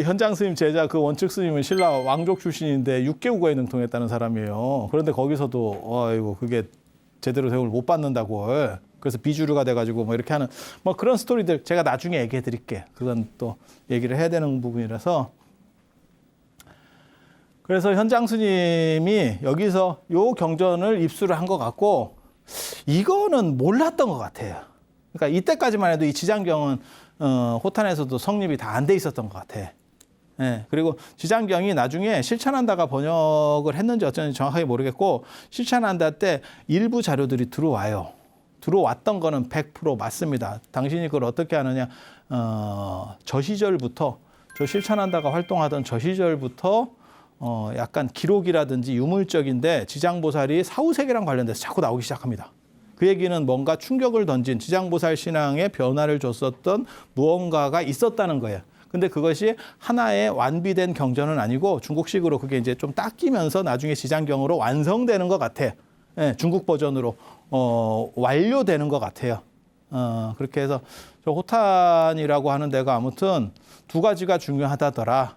현장 스님 제자 그 원측 스님은 신라 왕족 출신인데 6개국어에 능통했다는 사람이에요. 그런데 거기서도 아이고 그게 제대로 대우를 못 받는다고. 그래서 비주류가 돼가지고 뭐 이렇게 하는 뭐 그런 스토리들 제가 나중에 얘기해 드릴게. 그건 또 얘기를 해야 되는 부분이라서. 그래서 현장 스님이 여기서 요 경전을 입수를 한 것 같고 이거는 몰랐던 것 같아요. 그러니까 이때까지만 해도 이 지장경은 호탄에서도 성립이 다 안 돼 있었던 것 같아. 예, 그리고 지장경이 나중에 실천한다가 번역을 했는지 어쩐지 정확하게 모르겠고 실천한다 때 일부 자료들이 들어와요. 들어왔던 거는 100% 맞습니다. 당신이 그걸 어떻게 하느냐. 저 시절부터 저 실천한다가 활동하던 저 시절부터 약간 기록이라든지 유물적인데 지장보살이 사후세계랑 관련돼서 자꾸 나오기 시작합니다. 그 얘기는 뭔가 충격을 던진 지장보살 신앙에 변화를 줬었던 무언가가 있었다는 거예요. 근데 그것이 하나의 완비된 경전은 아니고 중국식으로 그게 이제 좀 닦이면서 나중에 지장경으로 완성되는 것 같아. 예, 중국 버전으로 완료되는 것 같아요. 그렇게 해서 저 호탄이라고 하는 데가 아무튼 두 가지가 중요하다더라.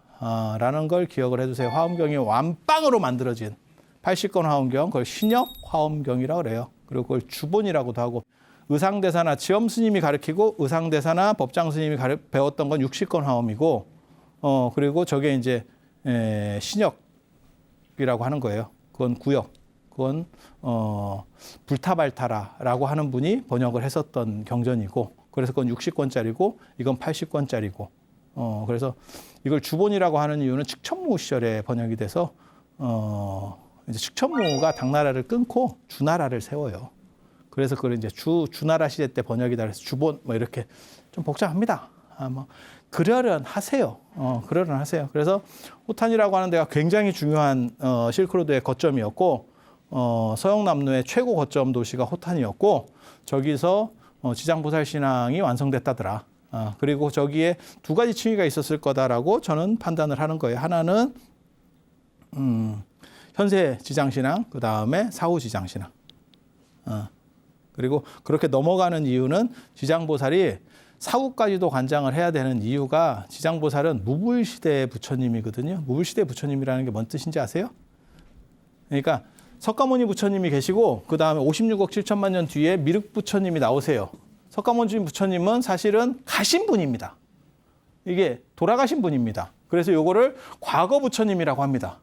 라는 걸 기억을 해주세요. 화엄경이 완빵으로 만들어진 80권 화엄경, 그걸 신역 화엄경이라고 그래요. 그리고 그걸 주본이라고도 하고 의상대사나 지엄 스님이 가르치고 의상대사나 법장 스님이 배웠던 건 60권 화엄이고 그리고 저게 이제 신역이라고 하는 거예요. 그건 구역. 그건 불타발타라라고 하는 분이 번역을 했었던 경전이고 그래서 그건 60권짜리고 이건 80권짜리고 그래서 이걸 주본이라고 하는 이유는 측천무 시절에 번역이 돼서 이제 측천무가 당나라를 끊고 주나라를 세워요. 그래서 그걸 이제 주나라 시대 때 번역이다 그래서 주본 뭐 이렇게 좀 복잡합니다. 뭐 그러려니 하세요. 그러려니 하세요. 그래서 호탄이라고 하는 데가 굉장히 중요한 실크로드의 거점이었고 서영남루의 최고 거점 도시가 호탄이었고 저기서 지장보살 신앙이 완성됐다더라. 그리고 저기에 두 가지 층위가 있었을 거다라고 저는 판단을 하는 거예요. 하나는 현세 지장신앙, 그 다음에 사후 지장신앙. 그리고 그렇게 넘어가는 이유는 지장보살이 사후까지도 관장을 해야 되는 이유가 지장보살은 무불시대 부처님이거든요. 무불시대 부처님이라는 게 뭔 뜻인지 아세요? 그러니까 석가모니 부처님이 계시고 그 다음에 56억 7천만 년 뒤에 미륵 부처님이 나오세요. 석가모니 부처님은 사실은 가신 분입니다. 이게 돌아가신 분입니다. 그래서 요거를 과거 부처님이라고 합니다.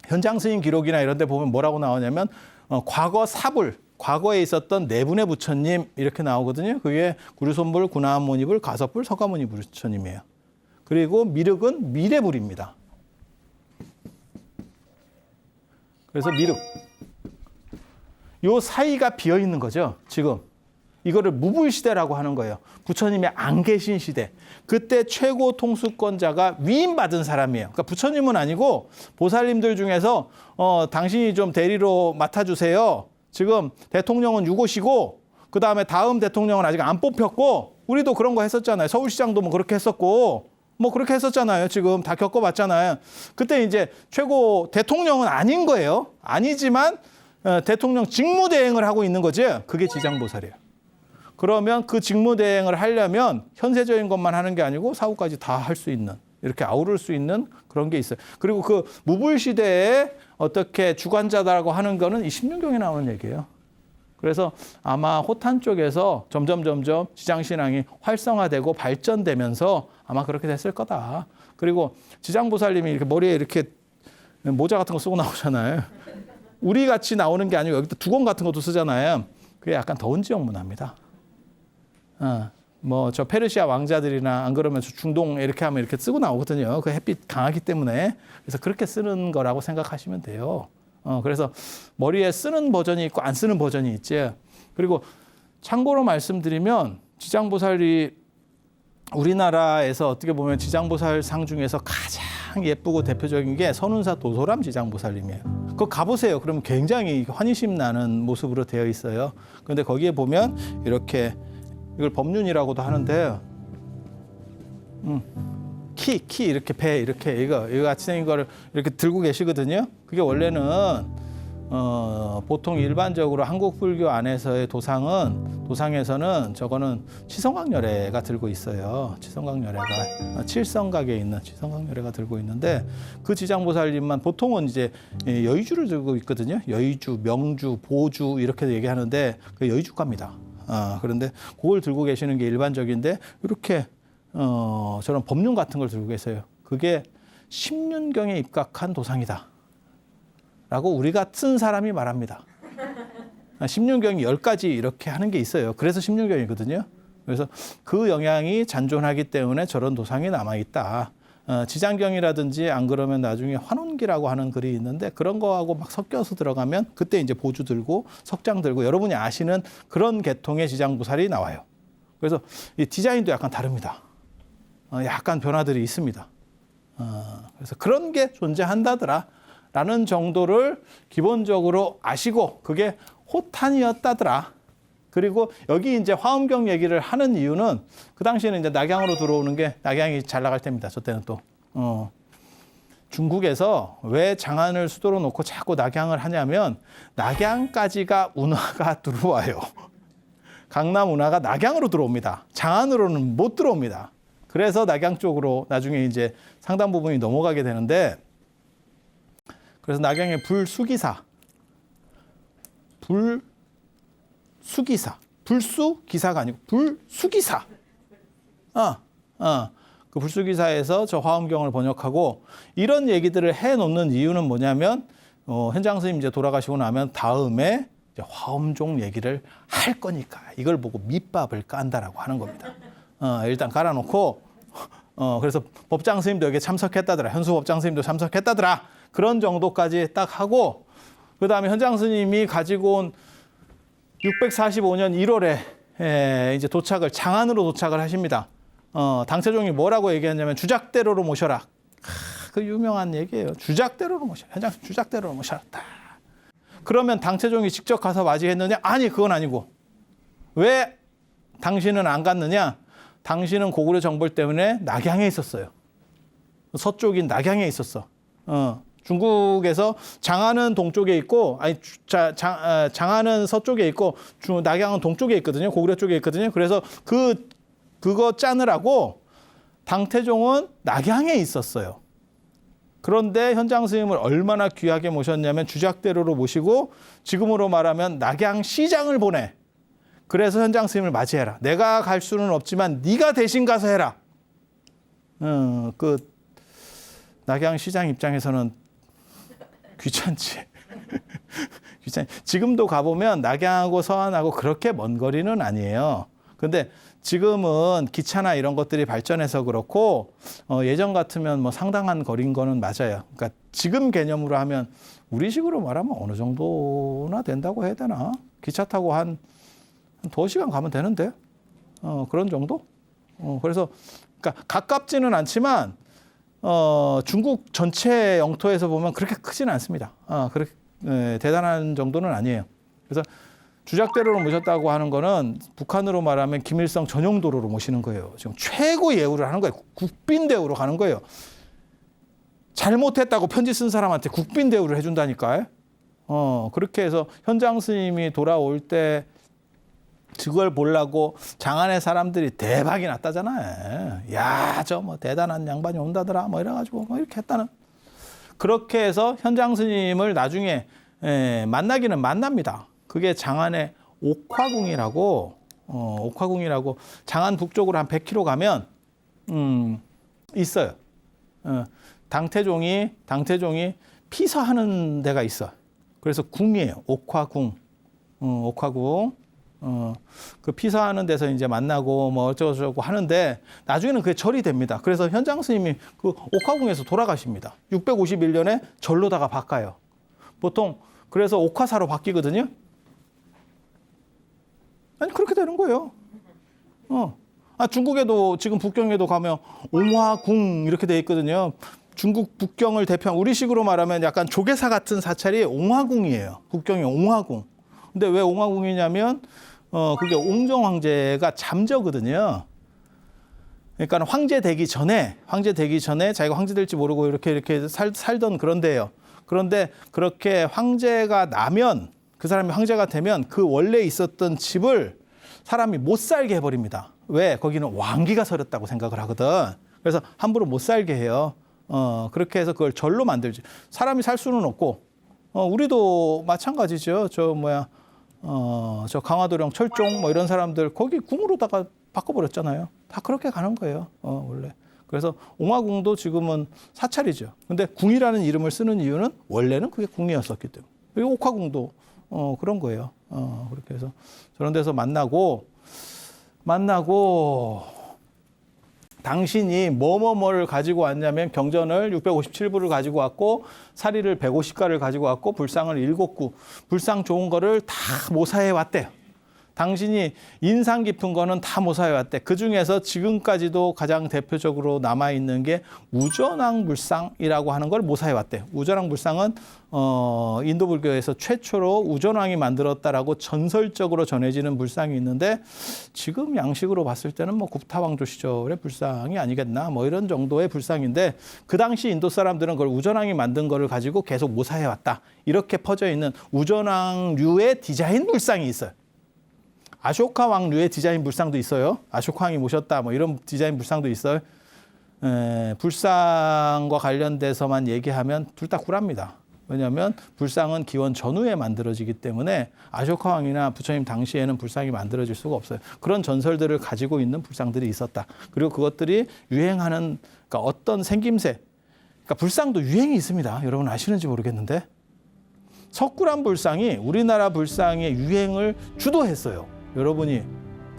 현장 스님 기록이나 이런 데 보면 뭐라고 나오냐면 과거 사불, 과거에 있었던 네 분의 부처님 이렇게 나오거든요. 그게 구류손불, 구나모니불, 가섭불, 석가모니 부처님이에요. 그리고 미륵은 미래불입니다. 그래서 미륵. 요 사이가 비어 있는 거죠, 지금. 이거를 무불시대라고 하는 거예요. 부처님이 안 계신 시대. 그때 최고 통수권자가 위임받은 사람이에요. 그러니까 부처님은 아니고 보살님들 중에서 당신이 좀 대리로 맡아주세요. 지금 대통령은 유고시고 그다음에 다음 대통령은 아직 안 뽑혔고 우리도 그런 거 했었잖아요. 서울시장도 뭐 그렇게 했었고 뭐 그렇게 했었잖아요. 지금 다 겪어봤잖아요. 그때 이제 최고 대통령은 아닌 거예요. 아니지만 대통령 직무대행을 하고 있는 거지. 그게 지장보살이에요. 그러면 그 직무대행을 하려면 현세적인 것만 하는 게 아니고 사후까지 다 할 수 있는 이렇게 아우를 수 있는 그런 게 있어요. 그리고 그 무불시대에 어떻게 주관자다라고 하는 거는 이 십륜경에 나오는 얘기예요. 그래서 아마 호탄 쪽에서 점점 지장신앙이 활성화되고 발전되면서 아마 그렇게 됐을 거다. 그리고 지장보살님이 이렇게 머리에 이렇게 모자 같은 거 쓰고 나오잖아요. 우리 같이 나오는 게 아니고 여기다 두건 같은 것도 쓰잖아요. 그게 약간 더운 지역 문화입니다. 뭐 저 페르시아 왕자들이나 안 그러면 중동 이렇게 하면 이렇게 쓰고 나오거든요. 그 햇빛 강하기 때문에. 그래서 그렇게 쓰는 거라고 생각하시면 돼요. 그래서 머리에 쓰는 버전이 있고 안 쓰는 버전이 있지. 그리고 참고로 말씀드리면 지장보살이 우리나라에서 어떻게 보면 지장보살 상 중에서 가장 예쁘고 대표적인 게 선운사 도소람 지장보살님이에요. 그거 가보세요. 그러면 굉장히 환희심 나는 모습으로 되어 있어요. 그런데 거기에 보면 이렇게 이걸 법륜이라고도 하는데 키 이렇게 배 이렇게 이거 같이 생긴 거를 이렇게 들고 계시거든요. 그게 원래는 보통 일반적으로 한국 불교 안에서의 도상에서는 저거는 치성각열애가 들고 있어요. 치성각열애가 칠성각에 있는 치성각열애가 들고 있는데 그 지장보살님만 보통은 이제 여의주를 들고 있거든요. 여의주, 명주, 보주 이렇게 얘기하는데 그 여의주가입니다. 그런데 그걸 들고 계시는 게 일반적인데 이렇게 저런 법륜 같은 걸 들고 계세요. 그게 십륜경에 입각한 도상이다. 라고 우리 같은 사람이 말합니다. 십륜경이 10가지 이렇게 하는 게 있어요. 그래서 십륜경이거든요. 그래서 그 영향이 잔존하기 때문에 저런 도상이 남아있다. 지장경이라든지 안 그러면 나중에 환원기라고 하는 글이 있는데 그런 거하고 막 섞여서 들어가면 그때 이제 보주 들고 석장 들고 여러분이 아시는 그런 계통의 지장보살이 나와요. 그래서 이 디자인도 약간 다릅니다. 약간 변화들이 있습니다. 그래서 그런 게 존재한다더라. 라는 정도를 기본적으로 아시고 그게 호탄이었다더라. 그리고 여기 이제 화엄경 얘기를 하는 이유는 그 당시에는 이제 낙양으로 들어오는 게 낙양이 잘 나갈 때입니다. 저 때는 또. 중국에서 왜 장안을 수도로 놓고 자꾸 낙양을 하냐면 낙양까지가 운하가 들어와요. 강남 운하가 낙양으로 들어옵니다. 장안으로는 못 들어옵니다. 그래서 낙양 쪽으로 나중에 이제 상당 부분이 넘어가게 되는데 그래서 낙양의 불수기사, 불수기사가 아니고 불수기사. 그 불수기사에서 저 화엄경을 번역하고 이런 얘기들을 해놓는 이유는 뭐냐면 현장 스님 이제 돌아가시고 나면 다음에 이제 화엄종 얘기를 할 거니까 이걸 보고 밑밥을 깐다라고 하는 겁니다. 일단 깔아놓고 그래서 법장 스님도 여기에 참석했다더라. 현수 법장 스님도 참석했다더라. 그런 정도까지 딱 하고 그다음에 현장 스님이 가지고 온 645년 1월에 이제 장안으로 도착을 하십니다. 당체종이 뭐라고 얘기했냐면 주작대로로 모셔라. 그 유명한 얘기예요. 주작대로로 모셔라. 현장 주작대로로 모셔라. 그러면 당체종이 직접 가서 맞이했느냐? 아니, 그건 아니고. 왜 당신은 안 갔느냐? 당신은 고구려 정벌 때문에 낙양에 있었어요. 서쪽인 낙양에 있었어. 중국에서 장안은 동쪽에 있고, 장안은 서쪽에 있고, 낙양은 동쪽에 있거든요. 고구려 쪽에 있거든요. 그래서 그거 짜느라고 당태종은 낙양에 있었어요. 그런데 현장 스님을 얼마나 귀하게 모셨냐면 주작대로로 모시고 지금으로 말하면 낙양 시장을 보내. 그래서 현장 스님을 맞이해라. 내가 갈 수는 없지만 네가 대신 가서 해라. 그 낙양 시장 입장에서는 귀찮지. 지금도 가보면 낙양하고 서안하고 그렇게 먼 거리는 아니에요. 근데 지금은 기차나 이런 것들이 발전해서 그렇고 예전 같으면 뭐 상당한 거리인 거는 맞아요. 그러니까 지금 개념으로 하면 우리식으로 말하면 어느 정도나 된다고 해야 되나? 기차 타고 한 2시간 가면 되는데 그런 정도? 그래서 그러니까 가깝지는 않지만 중국 전체 영토에서 보면 그렇게 크지는 않습니다. 그렇게 대단한 정도는 아니에요. 그래서 주작대로로 모셨다고 하는 거는 북한으로 말하면 김일성 전용도로로 모시는 거예요. 지금 최고 예우를 하는 거예요. 국빈 대우로 가는 거예요. 잘못했다고 편지 쓴 사람한테 국빈 대우를 해준다니까요. 그렇게 해서 현장 스님이 돌아올 때 그걸 보려고 장안의 사람들이 대박이 났다잖아요. 야, 저 뭐 대단한 양반이 온다더라. 뭐 이래가지고 뭐 이렇게 했다는. 그렇게 해서 현장 스님을 나중에 만나기는 만납니다. 그게 장안의 옥화궁이라고 장안 북쪽으로 한 100km 가면 있어요. 당태종이 피서하는 데가 있어. 그래서 궁이에요. 옥화궁. 그 피서하는 데서 이제 만나고 뭐 어쩌고저쩌고 하는데 나중에는 그게 절이 됩니다. 그래서 현장 스님이 그 옥화궁에서 돌아가십니다. 651년에 절로다가 바꿔요. 보통 그래서 옥화사로 바뀌거든요. 아니 그렇게 되는 거예요. 중국에도 지금 북경에도 가면 옹화궁 이렇게 돼 있거든요. 중국 북경을 대표한 우리식으로 말하면 약간 조계사 같은 사찰이 옹화궁이에요. 북경의 옹화궁. 근데 왜 옹화궁이냐면 그게 옹정 황제가 잠저거든요. 그러니까 황제 되기 전에 자기가 황제 될지 모르고 이렇게 살던 그런 데예요. 그런데 그렇게 황제가 나면 그 사람이 황제가 되면 그 원래 있었던 집을 사람이 못 살게 해버립니다. 왜? 거기는 왕기가 서렸다고 생각을 하거든. 그래서 함부로 못 살게 해요. 그렇게 해서 그걸 절로 만들지. 사람이 살 수는 없고, 우리도 마찬가지죠. 저 강화도령 철종 뭐 이런 사람들 거기 궁으로다가 바꿔버렸잖아요. 다 그렇게 가는 거예요. 원래. 그래서 옹화궁도 지금은 사찰이죠. 근데 궁이라는 이름을 쓰는 이유는 원래는 그게 궁이었었기 때문에. 그리고 옥화궁도 그런 거예요. 그렇게 해서 저런 데서 만나고 당신이 뭐를 가지고 왔냐면 경전을 657부를 가지고 왔고 사리를 150가를 가지고 왔고 불상을 7구, 불상 좋은 거를 다 모사해 왔대요. 당신이 인상 깊은 거는 다 모사해 왔대. 그중에서 지금까지도 가장 대표적으로 남아있는 게 우전왕불상이라고 하는 걸 모사해 왔대. 우전왕불상은 인도 불교에서 최초로 우전왕이 만들었다라고 전설적으로 전해지는 불상이 있는데 지금 양식으로 봤을 때는 뭐 굽타왕조 시절의 불상이 아니겠나 뭐 이런 정도의 불상인데 그 당시 인도 사람들은 그걸 우전왕이 만든 거를 가지고 계속 모사해 왔다. 이렇게 퍼져 있는 우전왕류의 디자인 불상이 있어요. 아쇼카 왕류의 디자인 불상도 있어요. 아쇼카 왕이 모셨다 뭐 이런 디자인 불상도 있어요. 불상과 관련돼서만 얘기하면 둘 다 굴합니다. 왜냐하면 불상은 기원 전후에 만들어지기 때문에 아쇼카 왕이나 부처님 당시에는 불상이 만들어질 수가 없어요. 그런 전설들을 가지고 있는 불상들이 있었다. 그리고 그것들이 유행하는 그러니까 어떤 생김새, 그러니까 불상도 유행이 있습니다. 여러분 아시는지 모르겠는데 석굴암 불상이 우리나라 불상의 유행을 주도했어요. 여러분이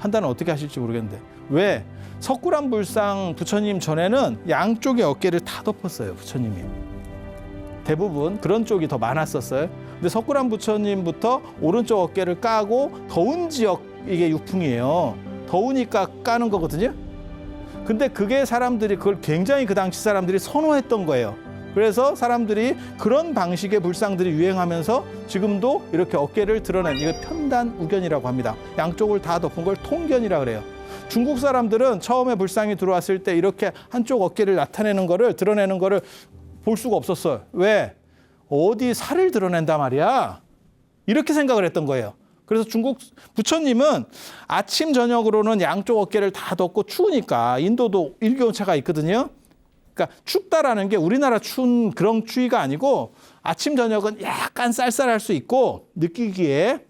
판단을 어떻게 하실지 모르겠는데 왜? 석굴암 불상 부처님 전에는 양쪽의 어깨를 다 덮었어요. 부처님이. 대부분 그런 쪽이 더 많았었어요. 근데 석굴암 부처님부터 오른쪽 어깨를 까고 더운 지역 이게 유풍이에요. 더우니까 까는 거거든요. 근데 그게 사람들이 그걸 굉장히 그 당시 사람들이 선호했던 거예요. 그래서 사람들이 그런 방식의 불상들이 유행하면서 지금도 이렇게 어깨를 드러낸 이걸 편단우견이라고 합니다. 양쪽을 다 덮은 걸 통견이라 그래요. 중국 사람들은 처음에 불상이 들어왔을 때 이렇게 한쪽 어깨를 나타내는 거를 드러내는 거를 볼 수가 없었어요. 왜? 어디 살을 드러낸단 말이야. 이렇게 생각을 했던 거예요. 그래서 중국 부처님은 아침 저녁으로는 양쪽 어깨를 다 덮고 추우니까 인도도 일교차가 있거든요. 그러니까 춥다라는 게 우리나라 추운 그런 추위가 아니고 아침 저녁은 약간 쌀쌀할 수 있고 느끼기에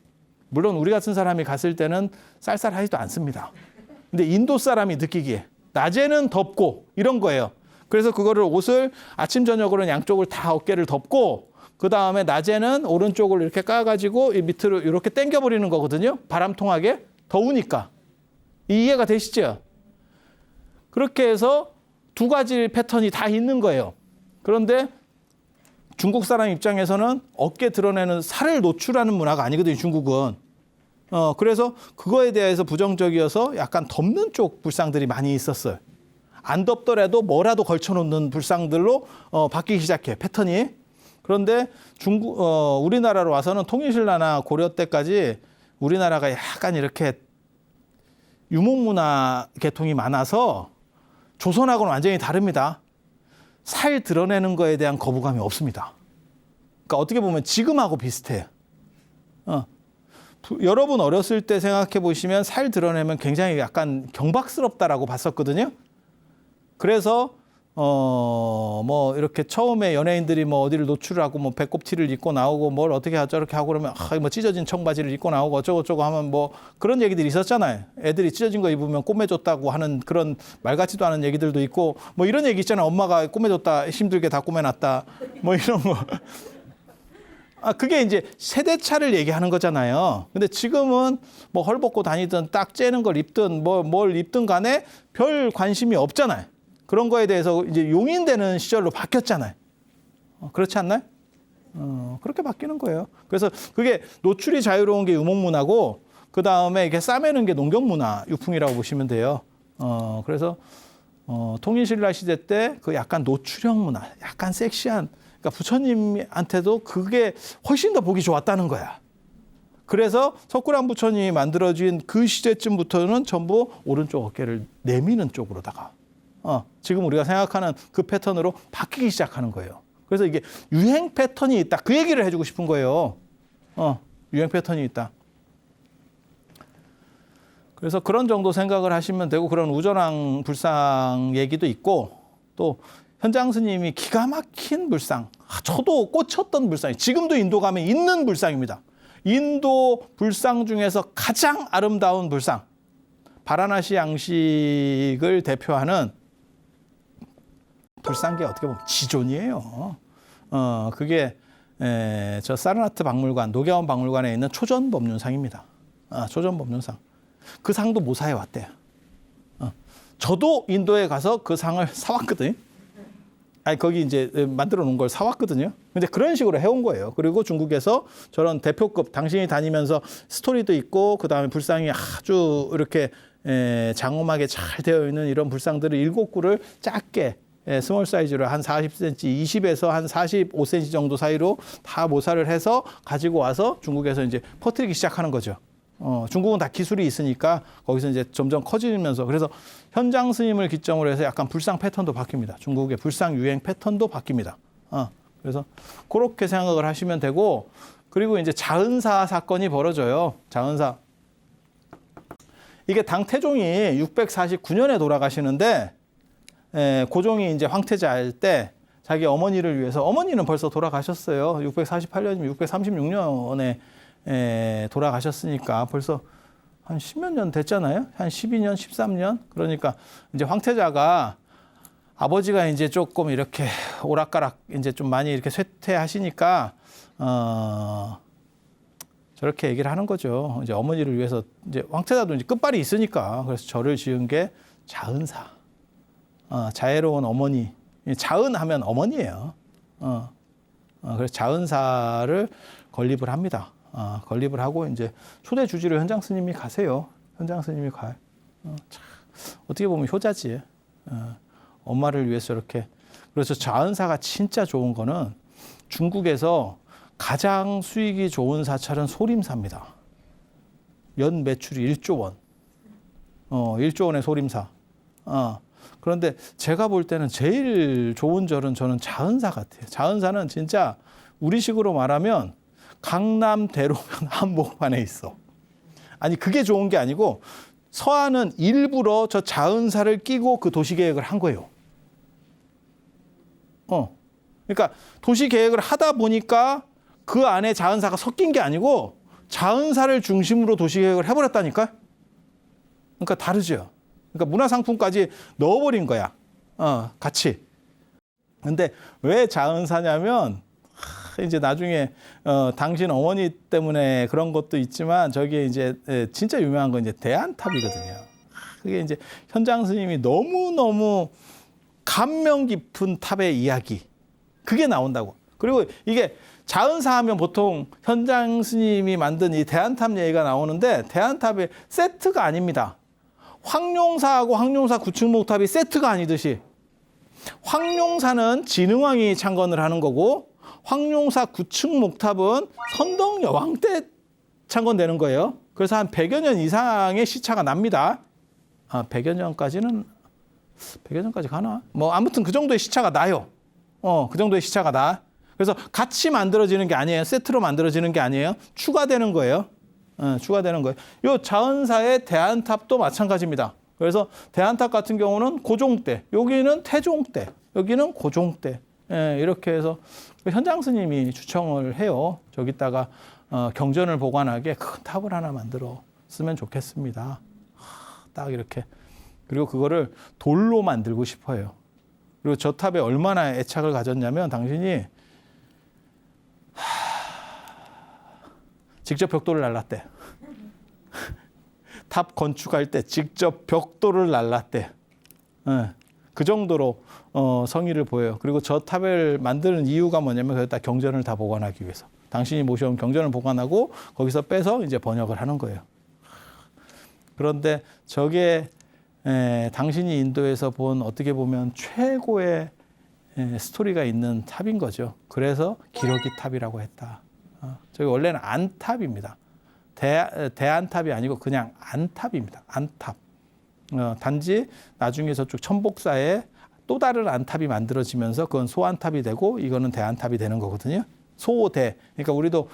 물론 우리 같은 사람이 갔을 때는 쌀쌀하지도 않습니다. 근데 인도 사람이 느끼기에 낮에는 덥고 이런 거예요. 그래서 그거를 옷을 아침 저녁으로는 양쪽을 다 어깨를 덮고 그 다음에 낮에는 오른쪽을 이렇게 까가지고 이 밑으로 이렇게 당겨버리는 거거든요. 바람 통하게 더우니까. 이해가 되시죠? 그렇게 해서 두 가지 패턴이 다 있는 거예요. 그런데 중국 사람 입장에서는 어깨 드러내는 살을 노출하는 문화가 아니거든요, 중국은. 그래서 그거에 대해서 부정적이어서 약간 덮는 쪽 불상들이 많이 있었어요. 안 덮더라도 뭐라도 걸쳐놓는 불상들로 바뀌기 시작해, 패턴이. 그런데 우리나라로 와서는 통일신라나 고려 때까지 우리나라가 약간 이렇게 유목문화 계통이 많아서 조선하고는 완전히 다릅니다. 살 드러내는 거에 대한 거부감이 없습니다. 그러니까 어떻게 보면 지금하고 비슷해요. 여러분 어렸을 때 생각해 보시면 살 드러내면 굉장히 약간 경박스럽다라고 봤었거든요. 그래서 뭐 이렇게 처음에 연예인들이 뭐 어디를 노출하고 뭐 배꼽티를 입고 나오고 뭘 어떻게 하죠 저렇게 하고 그러면 뭐 찢어진 청바지를 입고 나오고 어쩌고저쩌고 하면 뭐 그런 얘기들이 있었잖아요. 애들이 찢어진 거 입으면 꼬매줬다고 하는 그런 말 같지도 않은 얘기들도 있고 뭐 이런 얘기 있잖아요. 엄마가 꼬매줬다 힘들게 다 꼬매놨다 뭐 이런 거. 그게 이제 세대차를 얘기하는 거잖아요. 근데 지금은 뭐 헐벗고 다니든 딱 째는 걸 입든 뭘 입든 간에 별 관심이 없잖아요. 그런 거에 대해서 이제 용인되는 시절로 바뀌었잖아요. 그렇지 않나요? 그렇게 바뀌는 거예요. 그래서 그게 노출이 자유로운 게 유목문화고 그 다음에 이렇게 싸매는 게 농경문화 유풍이라고 보시면 돼요. 그래서 통일신라 시대 때 그 약간 노출형 문화, 약간 섹시한 그러니까 부처님한테도 그게 훨씬 더 보기 좋았다는 거야. 그래서 석굴암 부처님이 만들어진 그 시대쯤부터는 전부 오른쪽 어깨를 내미는 쪽으로다가 지금 우리가 생각하는 그 패턴으로 바뀌기 시작하는 거예요. 그래서 이게 유행 패턴이 있다. 그 얘기를 해주고 싶은 거예요. 유행 패턴이 있다. 그래서 그런 정도 생각을 하시면 되고, 그런 우전왕 불상 얘기도 있고, 또 현장 스님이 기가 막힌 불상, 저도 꽂혔던 불상이, 지금도 인도 가면 있는 불상입니다. 인도 불상 중에서 가장 아름다운 불상, 바라나시 양식을 대표하는 불상계 어떻게 보면 지존이에요. 그게 저 사르나트 박물관, 노계원 박물관에 있는 초전법륜상입니다. 초전법륜상. 그 상도 모사해 왔대요. 저도 인도에 가서 그 상을 사왔거든요. 아니, 거기 이제 만들어 놓은 걸 사왔거든요. 근데 그런 식으로 해온 거예요. 그리고 중국에서 저런 대표급, 당신이 다니면서 스토리도 있고, 그 다음에 불상이 아주 이렇게 장엄하게 잘 되어 있는 이런 불상들을 7구를 작게, 스몰 사이즈로 한 40cm, 20에서 한 45cm 정도 사이로 다 모사를 해서 가지고 와서 중국에서 이제 퍼뜨리기 시작하는 거죠. 중국은 다 기술이 있으니까 거기서 이제 점점 커지면서, 그래서 현장 스님을 기점으로 해서 약간 불상 패턴도 바뀝니다. 중국의 불상 유행 패턴도 바뀝니다. 그래서 그렇게 생각을 하시면 되고, 그리고 이제 자은사 사건이 벌어져요. 자은사. 이게 당 태종이 649년에 돌아가시는데, 고종이 이제 황태자일 때 자기 어머니를 위해서, 어머니는 벌써 돌아가셨어요. 648년이면 636년에 돌아가셨으니까 벌써 한 10몇 년 됐잖아요. 한 12년, 13년. 그러니까 이제 황태자가 아버지가 이제 조금 이렇게 오락가락 이제 좀 많이 이렇게 쇠퇴하시니까 저렇게 얘기를 하는 거죠. 이제 어머니를 위해서, 이제 황태자도 이제 끝발이 있으니까, 그래서 절을 지은 게 자은사. 자애로운 어머니. 자은하면 어머니예요. 그래서 자은사를 건립을 합니다. 건립을 하고 이제 초대 주지로 현장 스님이 가세요. 현장 스님이 가요. 어떻게 보면 효자지. 엄마를 위해서 저렇게. 그래서 자은사가 진짜 좋은 거는 중국에서 가장 수익이 좋은 사찰은 소림사입니다. 연 매출이 1조 원. 1조 원의 소림사. 그런데 제가 볼 때는 제일 좋은 절은 저는 자은사 같아요. 자은사는 진짜 우리식으로 말하면 강남 대로변 한복판에 있어. 아니, 그게 좋은 게 아니고 서안은 일부러 저 자은사를 끼고 그 도시계획을 한 거예요. 그러니까 도시계획을 하다 보니까 그 안에 자은사가 섞인 게 아니고 자은사를 중심으로 도시계획을 해버렸다니까. 그러니까 다르죠. 그러니까 문화상품까지 넣어버린 거야. 같이. 근데 왜 자은사냐면, 이제 나중에 당신 어머니 때문에 그런 것도 있지만, 저게 이제 진짜 유명한 건 이제 대안탑이거든요. 그게 이제 현장 스님이 너무너무 감명 깊은 탑의 이야기, 그게 나온다고. 그리고 이게 자은사 하면 보통 현장 스님이 만든 이 대안탑 얘기가 나오는데, 대안탑의 세트가 아닙니다. 황룡사하고 황룡사 구층목탑이 세트가 아니듯이, 황룡사는 진흥왕이 창건을 하는 거고, 황룡사 구층목탑은 선덕여왕 때 창건되는 거예요. 그래서 한 100여 년 이상의 시차가 납니다. 100여 년까지는, 100여 년까지 가나? 뭐 아무튼 그 정도의 시차가 나요. 그 정도의 시차가 나. 그래서 같이 만들어지는 게 아니에요. 세트로 만들어지는 게 아니에요. 추가되는 거예요. 추가되는 거예요. 요 자은사의 대안탑도 마찬가지입니다. 그래서 대안탑 같은 경우는 고종 때, 여기는 태종 때, 여기는 고종 때, 이렇게 해서 현장 스님이 추청을 해요. 저기다가 경전을 보관하게 큰 탑을 하나 만들어 쓰면 좋겠습니다. 딱 이렇게. 그리고 그거를 돌로 만들고 싶어요. 그리고 저 탑에 얼마나 애착을 가졌냐면, 당신이 직접 벽돌을 날랐대. 탑 건축할 때 직접 벽돌을 날랐대. 그 정도로 성의를 보여요. 그리고 저 탑을 만드는 이유가 뭐냐면, 거기다 경전을 다 보관하기 위해서. 당신이 모셔온 경전을 보관하고 거기서 빼서 이제 번역을 하는 거예요. 그런데 저게 당신이 인도에서 본, 어떻게 보면 최고의 스토리가 있는 탑인 거죠. 그래서 기러기 탑이라고 했다. 저기 원래는 안탑입니다. 대안탑이 아니고 그냥 안탑입니다. 안탑. 단지 나중에 저쪽 천복사에 또 다른 안탑이 만들어지면서 그건 소안탑이 되고 이거는 대안탑이 되는 거거든요. 소대. 그러니까 우리도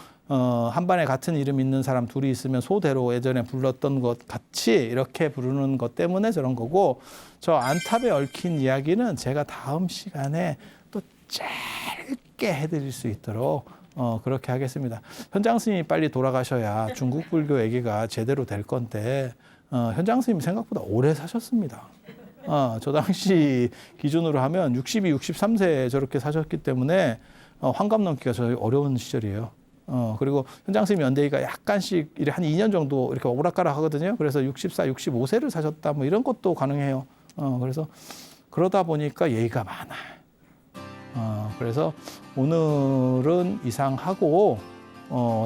한반에 같은 이름 있는 사람 둘이 있으면 소대로 예전에 불렀던 것 같이 이렇게 부르는 것 때문에 저런 거고, 저 안탑에 얽힌 이야기는 제가 다음 시간에 또 짧게 해드릴 수 있도록 그렇게 하겠습니다. 현장 스님이 빨리 돌아가셔야 중국 불교 얘기가 제대로 될 건데 현장 스님 생각보다 오래 사셨습니다. 저 당시 기준으로 하면 62, 63세 저렇게 사셨기 때문에 환갑 넘기가 저희 어려운 시절이에요. 그리고 현장 스님 연대기가 약간씩 한 2년 정도 이렇게 오락가락 하거든요. 그래서 64, 65세를 사셨다 뭐 이런 것도 가능해요. 그래서 그러다 보니까 예의가 많아요. 그래서 오늘은 이상하고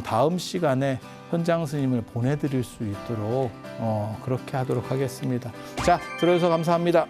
다음 시간에 현장 스님을 보내드릴 수 있도록 그렇게 하도록 하겠습니다. 자, 들어주셔서 감사합니다.